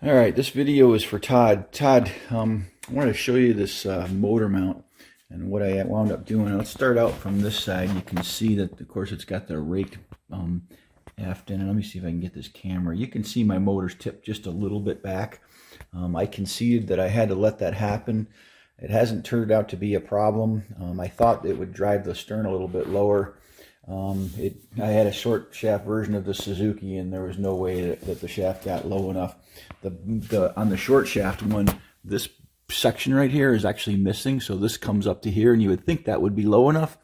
All right, this video is for Todd. Todd, I wanted to show you this motor mount and what I wound up doing. Let's start out from this side. You can see that, of course, it's got the raked aft in. And let me see if I can get this camera. You can see my motor's tipped just a little bit back. I conceded that I had to let that happen. It hasn't turned out to be a problem. I thought it would drive the stern a little bit lower. I had a short shaft version of the Suzuki, and there was no way that the shaft got low enough. On the short shaft one, this section right here is actually missing, so this comes up to here, and you would think that would be low enough.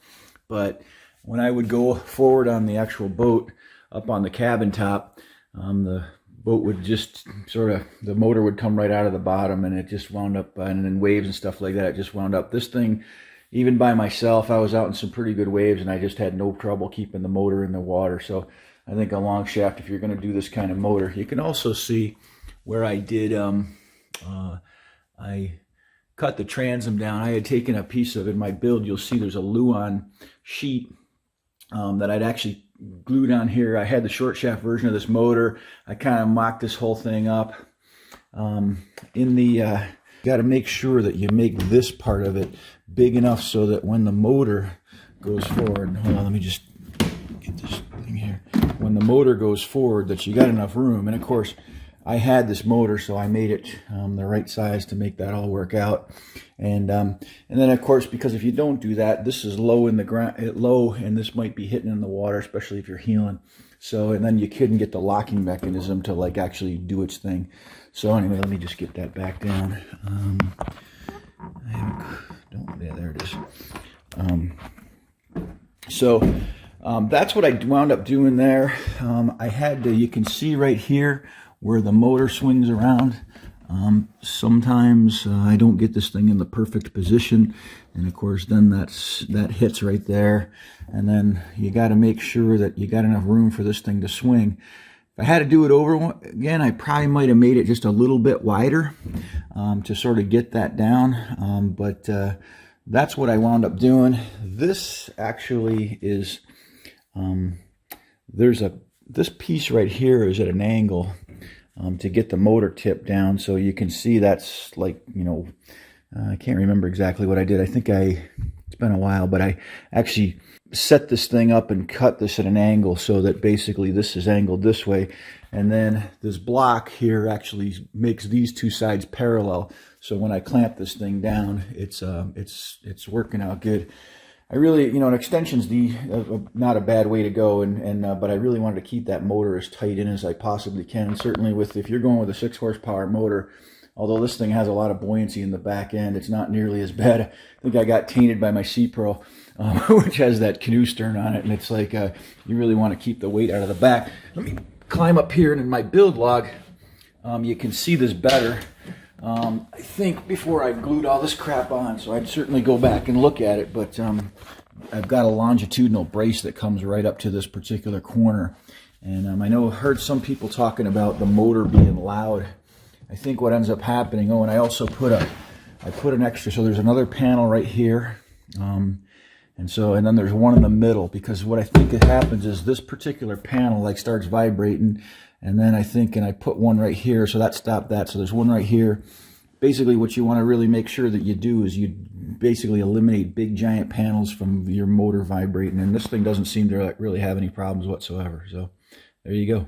But when I would go forward on the actual boat, up on the cabin top, the boat would just the motor would come right out of the bottom, and it just wound up, and then waves and stuff like that, it just wound up. This thing, even by myself, I was out in some pretty good waves, and I just had no trouble keeping the motor in the water. So I think a long shaft, if you're going to do this kind of motor. You can also see where I did, I cut the transom down. I had taken a piece of, in my build, you'll see there's a Luan sheet that I'd actually glued on here. I had the short shaft version of this motor. I kind of mocked this whole thing up. You got to make sure that you make this part of it big enough so that when the motor goes forward, hold on, let me just get this thing here. When the motor goes forward, that you got enough room. And of course, I had this motor, so I made it the right size to make that all work out. And then of course, because if you don't do that, this is low in the ground, and this might be hitting in the water, especially if you're heeling. So, and then you couldn't get the locking mechanism to like actually do its thing. So anyway, let me just get that back down. Yeah, there it is. That's what I wound up doing there. I had to, you can see right here where the motor swings around. Sometimes I don't get this thing in the perfect position, and of course then that hits right there, and then you got to make sure that you got enough room for this thing to swing. If I had to do it over again, I probably might have made it just a little bit wider to sort of get that down, but that's what I wound up doing. This actually is, this piece right here is at an angle to get the motor tip down, so you can see that's like, I can't remember exactly what I did. I think it's been a while, but I actually set this thing up and cut this at an angle so that basically this is angled this way, and then this block here actually makes these two sides parallel, so when I clamp this thing down, it's working out good. I really, an extension's not a bad way to go, but I really wanted to keep that motor as tight in as I possibly can. Certainly if you're going with a 6 horsepower motor, although this thing has a lot of buoyancy in the back end, it's not nearly as bad. I think I got tainted by my C-Pro, which has that canoe stern on it, and it's like you really want to keep the weight out of the back. Let me climb up here, and in my build log, you can see this better. I think before I glued all this crap on, so I'd certainly go back and look at it, but I've got a longitudinal brace that comes right up to this particular corner, and I heard some people talking about the motor being loud. I think what ends up happening, and I also put an extra, so there's another panel right here, and then there's one in the middle, because what I think it happens is this particular panel like starts vibrating, and then I put one right here, so that stopped that. So there's one right here. Basically, what you want to really make sure that you do is you basically eliminate big giant panels from your motor vibrating, and this thing doesn't seem to really have any problems whatsoever. So there you go.